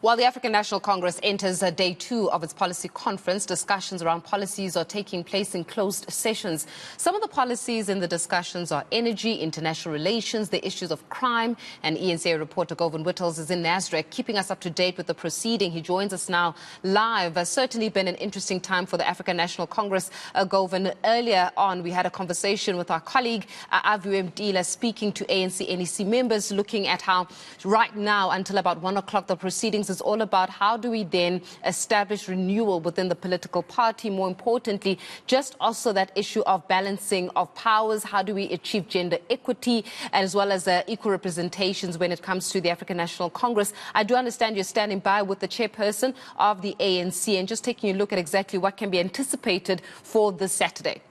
While the African National Congress enters day 2 of its policy conference, discussions around policies are taking place in closed sessions. Some of the policies in the discussions are energy, international relations, the issues of crime, and eNCA reporter Govan Whittles is in Nasrec, keeping us up to date with the proceeding. He joins us now live. Certainly been an interesting time for the African National Congress. Govan, earlier on we had a conversation with our colleague Avu Mdila speaking to ANC NEC members, looking at how right now until about 1 o'clock the proceedings is all about how do we then establish renewal within the political party. More importantly, just also that issue of balancing of powers. How do we achieve gender equity as well as equal representations when it comes to the African National Congress? I do understand you're standing by with the chairperson of the ANC and just taking a look at exactly what can be anticipated for this Saturday.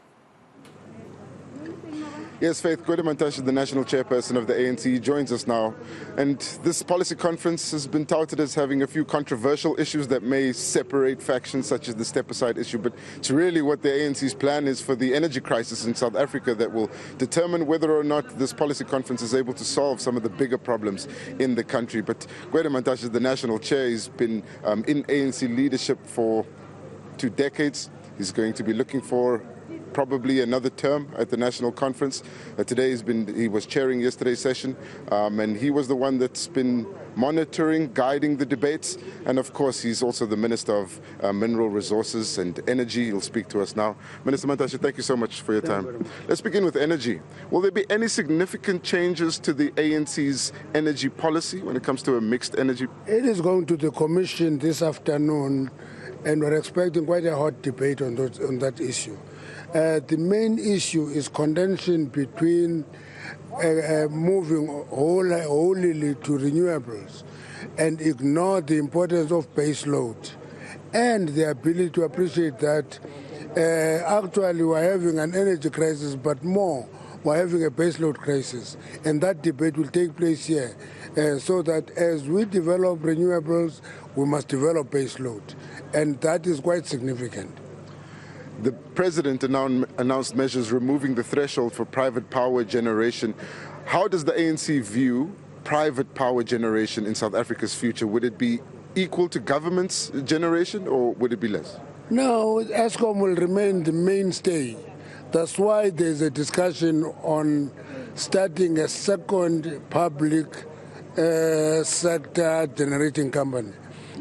Yes, Faith, Govan Whittles, the national chairperson of the ANC, joins us now. And this policy conference has been touted as having a few controversial issues that may separate factions, such as the step-aside issue. But it's really what the ANC's plan is for the energy crisis in South Africa that will determine whether or not this policy conference is able to solve some of the bigger problems in the country. But Govan Whittles, the national chair, has been in ANC leadership for 2 decades. He's going to be looking for probably another term at the national conference. He was chairing yesterday's session, and he was the one that's been monitoring, guiding the debates. And of course, he's also the Minister of Mineral Resources and Energy. He'll speak to us now. Minister Mantashe, thank you so much for your time. Let's begin with energy. Will there be any significant changes to the ANC's energy policy when it comes to a mixed energy? It is going to the Commission this afternoon, and we're expecting quite a hot debate on that issue. The main issue is contention between moving wholly to renewables and ignore the importance of base load and the ability to appreciate that actually we're having an energy crisis, but more, we're having a base load crisis. And that debate will take place here. So that as we develop renewables, we must develop base load. And that is quite significant. The president announced measures removing the threshold for private power generation. How does the ANC view private power generation in South Africa's future? Would it be equal to government's generation or would it be less? No, Eskom will remain the mainstay. That's why there's a discussion on starting a second public sector generating company.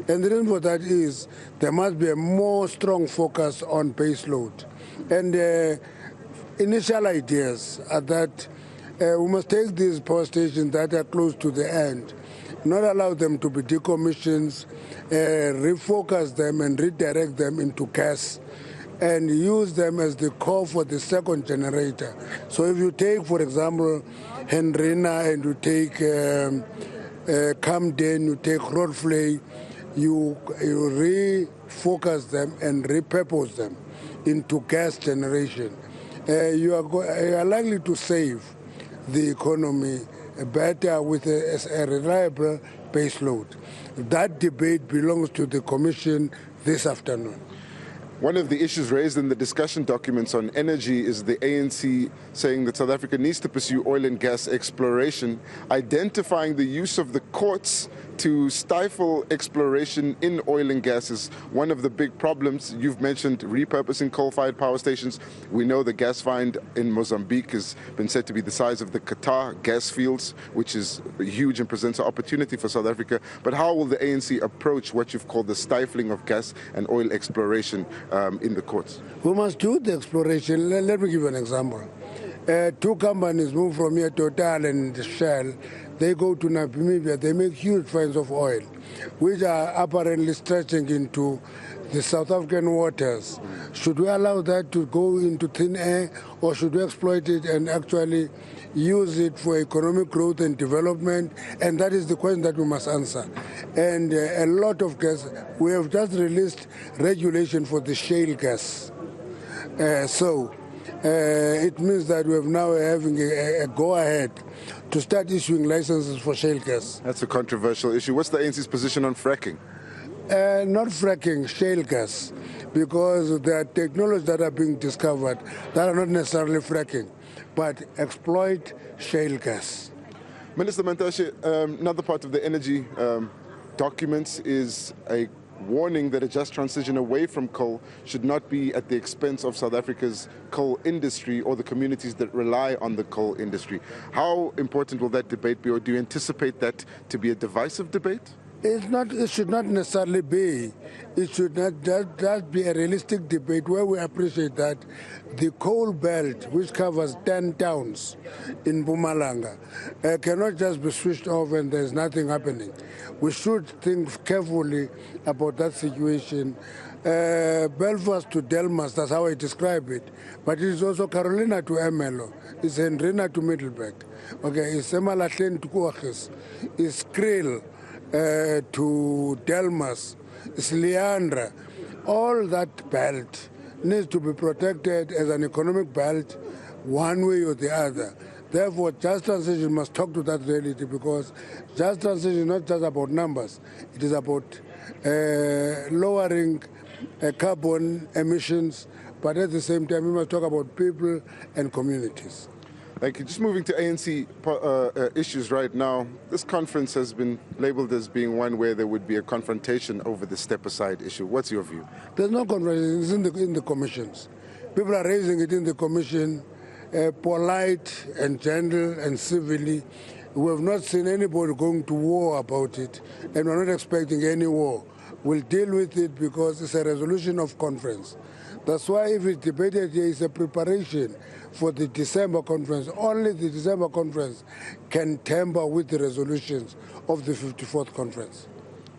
And the reason for that is there must be a more strong focus on base load. And initial ideas are that we must take these power stations that are close to the end, not allow them to be decommissioned, refocus them and redirect them into gas and use them as the core for the second generator. So if you take, for example, Hendrina and you take Camden, you take Roadflay, you refocus them and repurpose them into gas generation. You are likely to save the economy better with a reliable base load. That debate belongs to the Commission this afternoon. One of the issues raised in the discussion documents on energy is the ANC saying that South Africa needs to pursue oil and gas exploration, identifying the use of the courts to stifle exploration in oil and gas is one of the big problems. You've mentioned repurposing coal-fired power stations. We know the gas find in Mozambique has been said to be the size of the Qatar gas fields, which is huge and presents an opportunity for South Africa. But how will the ANC approach what you've called the stifling of gas and oil exploration in the courts? We must do the exploration. Let me give you an example. 2 companies move from here, Total and Shell. They go to Namibia, they make huge finds of oil, which are apparently stretching into the South African waters. Should we allow that to go into thin air, or should we exploit it and actually use it for economic growth and development? And that is the question that we must answer. And a lot of gas, we have just released regulation for the shale gas. It means that we have now having a go-ahead to start issuing licenses for shale gas. That's a controversial issue. What's the ANC's position on fracking? Not fracking, shale gas, because there are technologies that are being discovered that are not necessarily fracking, but exploit shale gas. Minister Mantashe, another part of the energy documents is a warning that a just transition away from coal should not be at the expense of South Africa's coal industry or the communities that rely on the coal industry. How important will that debate be, or do you anticipate that to be a divisive debate? It should not necessarily be. It should not just be a realistic debate where we appreciate that the coal belt, which covers 10 towns in Mpumalanga, cannot just be switched off and there's nothing happening. We should think carefully about that situation. Belfast to Delmas, that's how I describe it. But it is also Carolina to Ermelo. It's Hendrina to Middelburg. Okay, it's Emalahleni to Koagis. It's Kriel to Delmas, it's Leandra. All that belt needs to be protected as an economic belt one way or the other. Therefore, just transition must talk to that reality, because just transition is not just about numbers. It is about lowering carbon emissions, but at the same time, we must talk about people and communities. Thank you. Just moving to ANC issues right now, this conference has been labeled as being one where there would be a confrontation over the step-aside issue. What's your view? There's no confrontation. It's in the commissions. People are raising it in the commission, polite and gentle and civilly. We have not seen anybody going to war about it, and we're not expecting any war. We'll deal with it because it's a resolution of conference. That's why if it's debated here, it's a preparation for the December conference. Only the December conference can tamper with the resolutions of the 54th conference.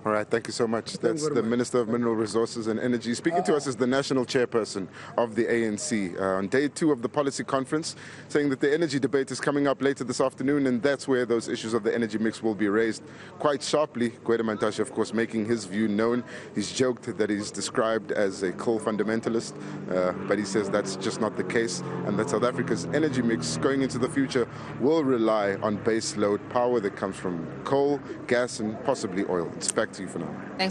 All right, thank you so much. That's the Minister of Mineral Resources and Energy. Speaking to us as the national chairperson of the ANC on day 2 of the policy conference, saying that the energy debate is coming up later this afternoon, and that's where those issues of the energy mix will be raised quite sharply. Govan Whittles, of course, making his view known. He's joked that he's described as a coal fundamentalist, but he says that's just not the case, and that South Africa's energy mix going into the future will rely on base load power that comes from coal, gas, and possibly oil. It's back to you for now. Thanks.